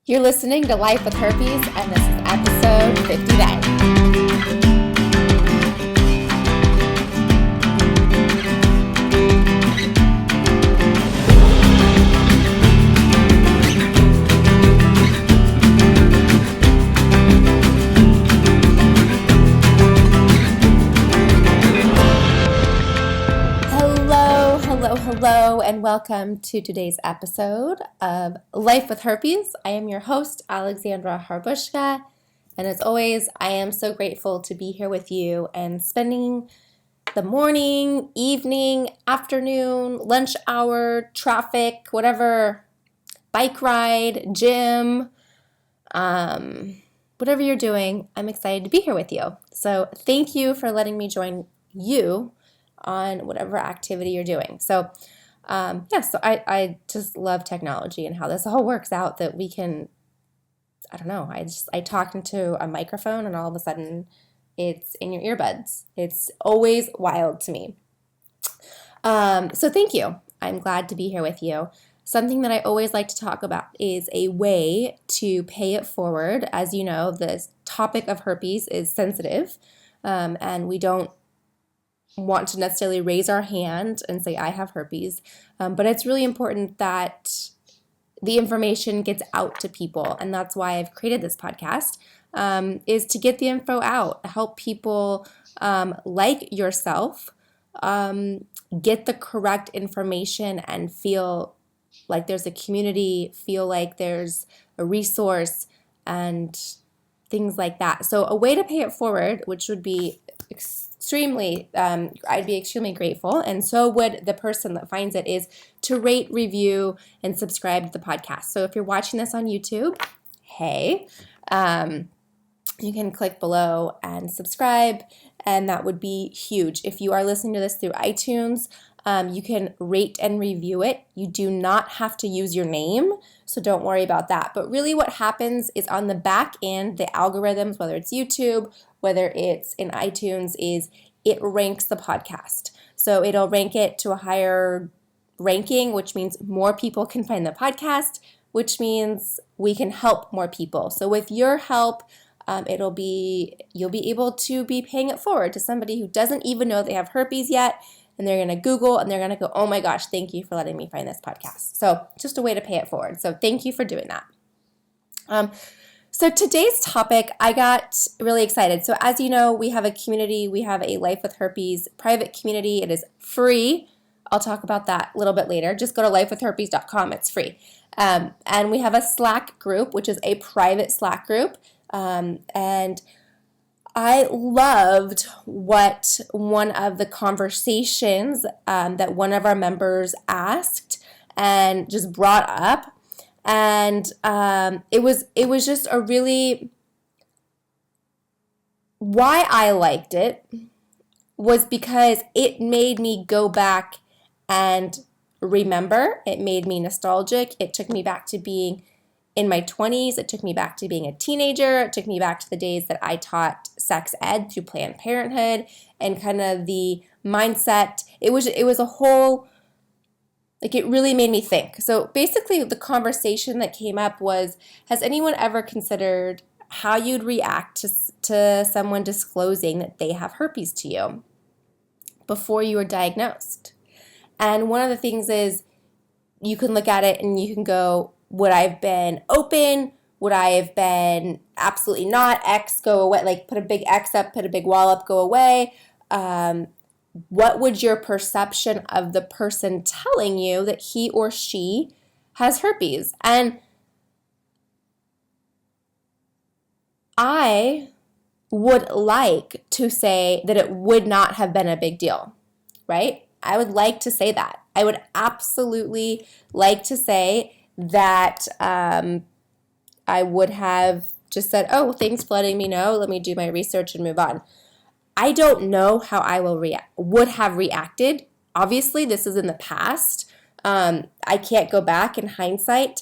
You're listening to Life with Herpes, and this is episode 59. Hello, and welcome to today's episode of Life with Herpes. I am your host, Alexandra Harbushka, and as always, I am so grateful to be here with you and spending the morning, evening, afternoon, lunch hour, traffic, whatever, bike ride, gym, whatever you're doing, I'm excited to be here with you. So thank you for letting me join you on whatever activity you're doing. So I just love technology and how this all works out, that we can, I talk into a microphone and all of a sudden it's in your earbuds. It's always wild to me. So thank you. I'm glad to be here with you. Something that I always like to talk about is a way to pay it forward. As you know, the topic of herpes is sensitive, and we don't want to necessarily raise our hand and say, I have herpes, but it's really important that the information gets out to people, and that's why I've created this podcast, is to get the info out, help people like yourself get the correct information and feel like there's a community, feel like there's a resource, and things like that. So a way to pay it forward, which would be I'd be extremely grateful, and so would the person that finds it, is to rate, review, and subscribe to the podcast. So if you're watching this on YouTube, hey, you can click below and subscribe, and that would be huge. If you are listening to this through iTunes, you can rate and review it. You do not have to use your name, so don't worry about that. But really what happens is on the back end, the algorithms, whether it's YouTube, whether it's in iTunes, is it ranks the podcast. So it'll rank it to a higher ranking, which means more people can find the podcast, which means we can help more people. So with your help, you'll be able to be paying it forward to somebody who doesn't even know they have herpes yet, and they're going to Google and they're going to go, oh my gosh, thank you for letting me find this podcast. So just a way to pay it forward. So thank you for doing that. So today's topic, I got really excited. So as you know, we have a community. We have a Life with Herpes private community. It is free. I'll talk about that a little bit later. Just go to lifewithherpes.com. It's free. And we have a Slack group, which is a private Slack group. And I loved what one of the conversations that one of our members asked and just brought up. And it was just a really, why I liked it was because it made me go back and remember. It made me nostalgic. It took me back to being in my 20s. It took me back to being a teenager. It took me back to the days that I taught sex ed through Planned Parenthood, and kind of the mindset. It was a whole, like, it really made me think. So basically the conversation that came up was, has anyone ever considered how you'd react to someone disclosing that they have herpes to you before you were diagnosed? And one of the things is, you can look at it and you can go, would I have been open? Would I have been absolutely not? X, go away. Like, put a big X up, put a big wall up, go away. What would your perception of the person telling you that he or she has herpes? And I would like to say that it would not have been a big deal, right? I would like to say that. I would absolutely like to say that I would have just said, oh, thanks for letting me know. Let me do my research and move on. I don't know how I would have reacted. Obviously, this is in the past. I can't go back in hindsight.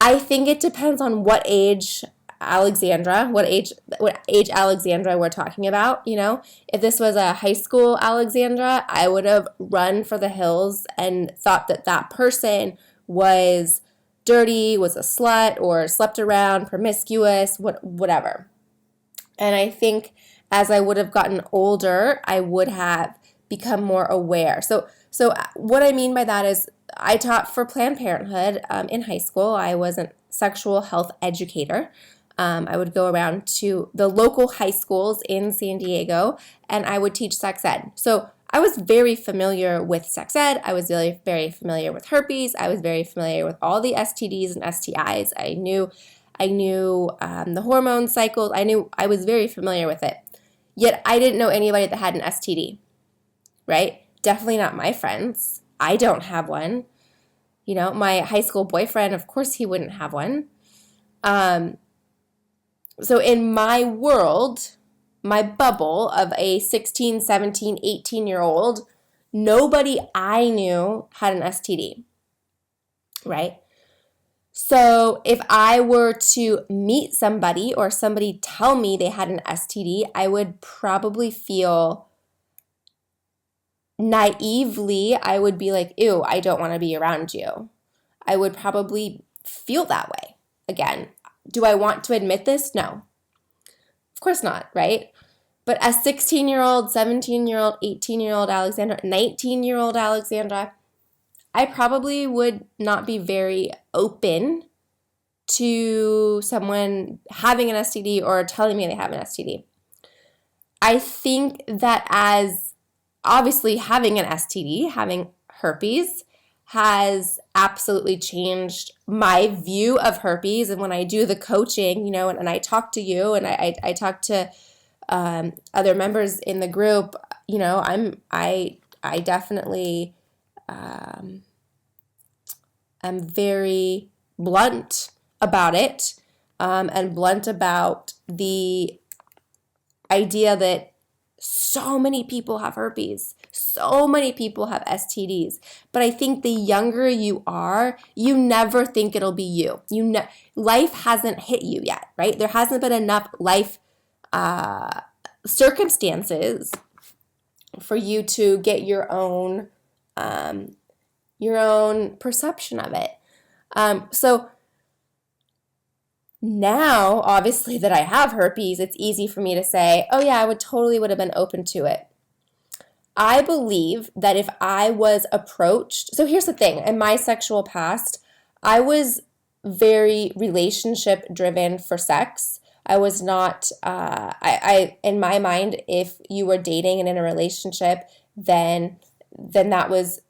I think it depends on what age Alexandra we're talking about. You know, if this was a high school Alexandra, I would have run for the hills and thought that that person was dirty, was a slut, or slept around, promiscuous, whatever. And I think as I would have gotten older, I would have become more aware. So what I mean by that is I taught for Planned Parenthood in high school. I was a sexual health educator. I would go around to the local high schools in San Diego, and I would teach sex ed. So I was very familiar with sex ed. I was very, very familiar with herpes. I was very familiar with all the STDs and STIs. I knew the hormone cycles. I was very familiar with it. Yet I didn't know anybody that had an STD, right? Definitely not my friends. I don't have one. My high school boyfriend, of course he wouldn't have one. So in my world, my bubble of a 16, 17, 18-year-old, nobody I knew had an STD, right? So if I were to meet somebody or somebody tell me they had an STD, I would probably feel naively, I would be like, ew, I don't want to be around you. I would probably feel that way. Again, do I want to admit this? No. Of course not, right? But as 16-year-old, 17-year-old, 18-year-old Alexandra, 19-year-old Alexandra, I probably would not be very open to someone having an STD or telling me they have an STD. I think that as obviously having an STD, having herpes, has absolutely changed my view of herpes. And when I do the coaching, and I talk to you and I talk to other members in the group, I definitely am very blunt about it, and blunt about the idea that so many people have herpes. So many people have STDs. But I think the younger you are, you never think it'll be you. Life hasn't hit you yet, right? There hasn't been enough life circumstances for you to get your own perception of it. So now, obviously, that I have herpes, it's easy for me to say, oh yeah, I would have been open to it. I believe that if I was approached, so here's the thing, in my sexual past, I was very relationship driven for sex. I was not, in my mind, if you were dating and in a relationship, then that was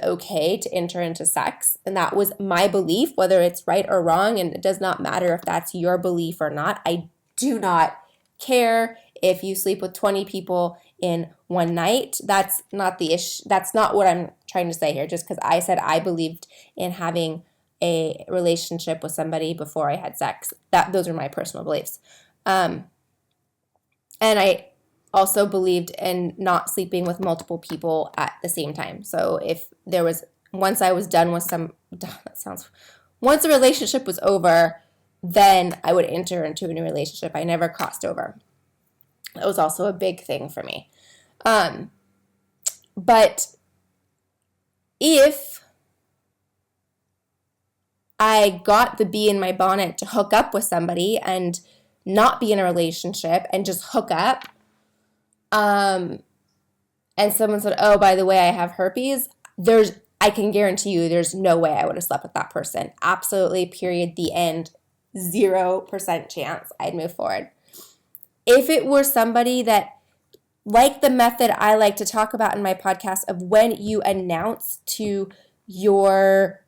okay to enter into sex. And that was my belief, whether it's right or wrong. And it does not matter if that's your belief or not. I do not care if you sleep with 20 people in one night. That's not the issue. That's not what I'm trying to say here. Just because I said I believed in having a relationship with somebody before I had sex. Those are my personal beliefs. And I also believed in not sleeping with multiple people at the same time. So if there was, once I was done with once the relationship was over, then I would enter into a new relationship. I never crossed over. That was also a big thing for me. But if I got the bee in my bonnet to hook up with somebody and not be in a relationship and just hook up, and someone said, oh, by the way, I have herpes, I can guarantee you there's no way I would have slept with that person. Absolutely, period, the end. 0% chance I'd move forward. If it were somebody that, like the method I like to talk about in my podcast of when you announce to your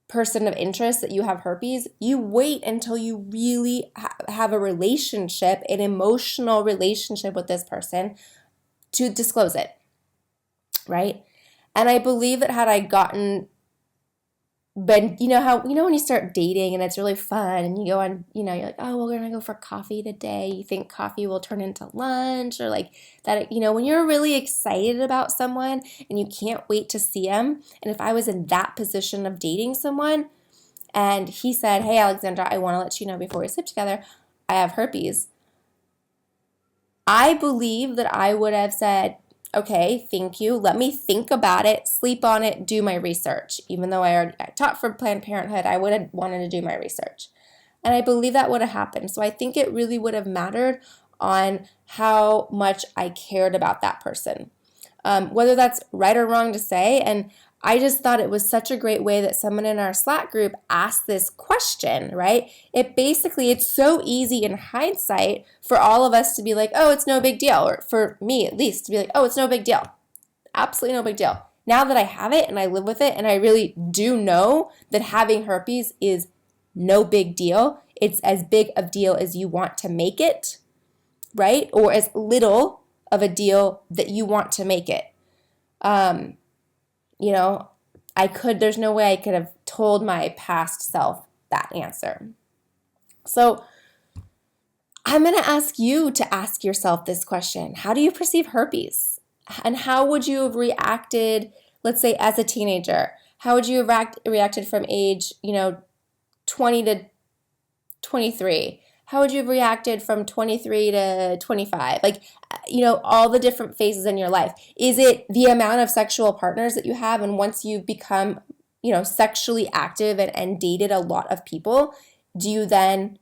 person of interest that you have herpes, you wait until you really have a relationship, an emotional relationship with this person to disclose it, right? And I believe that had I gotten, but when you start dating and it's really fun and you go on, you're like, oh, we're going to go for coffee today. You think coffee will turn into lunch or like that, when you're really excited about someone and you can't wait to see them. And if I was in that position of dating someone and he said, hey, Alexandra, I want to let you know before we sleep together, I have herpes. I believe that I would have said, Okay, thank you. Let me think about it, sleep on it, do my research. Even though I taught for Planned Parenthood, I would have wanted to do my research. And I believe that would have happened. So I think it really would have mattered on how much I cared about that person. Whether that's right or wrong to say. And I just thought it was such a great way that someone in our Slack group asked this question, right? It's so easy in hindsight for all of us to be like, oh, it's no big deal. Or for me at least to be like, oh, it's no big deal. Absolutely no big deal. Now that I have it and I live with it and I really do know that having herpes is no big deal. It's as big of a deal as you want to make it, right? Or as little of a deal that you want to make it. There's no way I could have told my past self that answer. So I'm going to ask you to ask yourself this question. How do you perceive herpes? And how would you have reacted, let's say as a teenager? How would you have reacted from age, 20 to 23? How would you have reacted from 23 to 25? All the different phases in your life. Is it the amount of sexual partners that you have? And once you've become, sexually active and dated a lot of people, do you then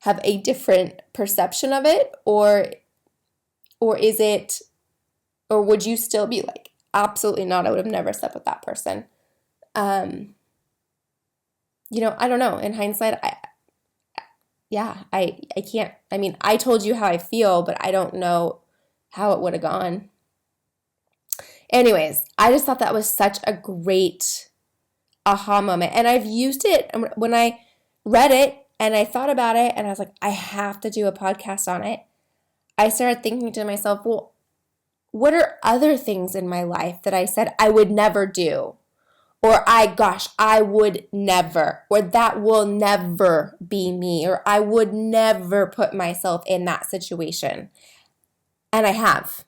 have a different perception of it? Or would you still be like, absolutely not, I would have never slept with that person? I don't know. In hindsight, I can't, I told you how I feel, but I don't know how it would have gone. Anyways, I just thought that was such a great aha moment. And I've used it when I read it and I thought about it and I was like, I have to do a podcast on it. I started thinking to myself, well, what are other things in my life that I said I would never do? Or I would never, or that will never be me, or I would never put myself in that situation. And I have.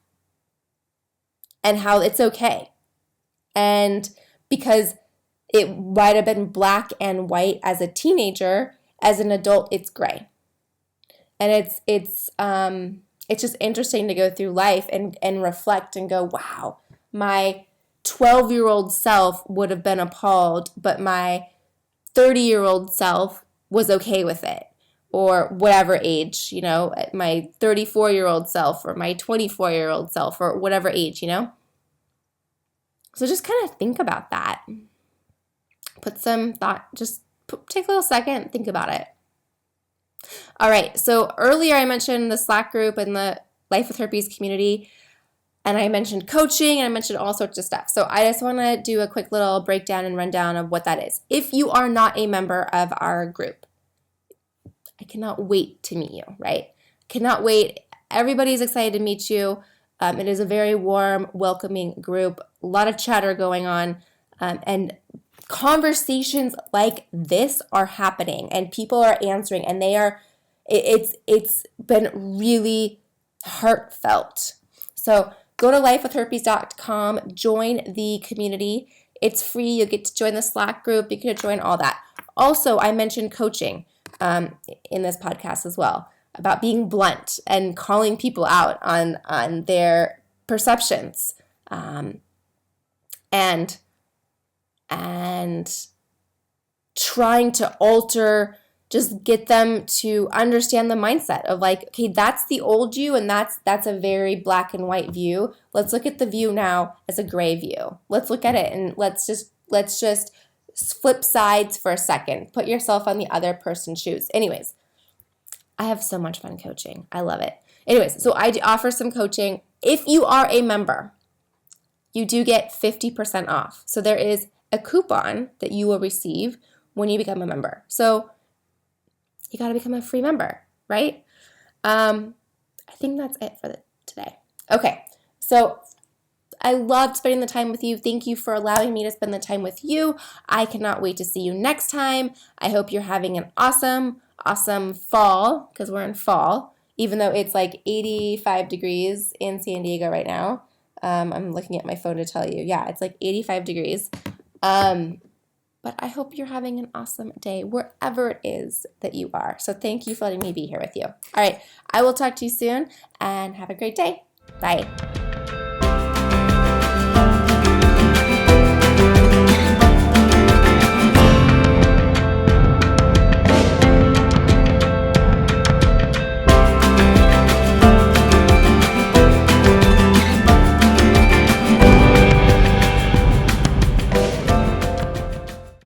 And how it's okay. And because it might have been black and white as a teenager, as an adult, it's gray. And it's just interesting to go through life and reflect and go, wow, my 12-year-old self would have been appalled, but my 30-year-old self was okay with it. Or whatever age, my 34-year-old self or my 24-year-old self or whatever age, So just kind of think about that. Put some thought, take a little second, think about it. All right, so earlier I mentioned the Slack group and the Life with Herpes community. And I mentioned coaching, and I mentioned all sorts of stuff. So I just want to do a quick little breakdown and rundown of what that is. If you are not a member of our group, I cannot wait to meet you, right? Cannot wait. Everybody's excited to meet you. It is a very warm, welcoming group. A lot of chatter going on. And conversations like this are happening. And people are answering. And it's been really heartfelt. So go to lifewithherpes.com, join the community. It's free. You get to join the Slack group. You get to join all that. Also, I mentioned coaching in this podcast as well, about being blunt and calling people out on their perceptions, and trying to alter, just get them to understand the mindset of like, okay, that's the old you, and that's a very black and white view. Let's look at the view now as a gray view. Let's look at it and let's just flip sides for a second. Put yourself on the other person's shoes. Anyways, I have so much fun coaching. I love it. Anyways, so I offer some coaching. If you are a member, you do get 50% off. So there is a coupon that you will receive when you become a member. So you got to become a free member, right? I think that's it for today. Okay, so I loved spending the time with you. Thank you for allowing me to spend the time with you. I cannot wait to see you next time. I hope you're having an awesome fall, because we're in fall, even though it's like 85 degrees in San Diego right now. I'm looking at my phone to tell you. Yeah, it's like 85 degrees. But I hope you're having an awesome day wherever it is that you are. So thank you for letting me be here with you. All right, I will talk to you soon, and have a great day. Bye.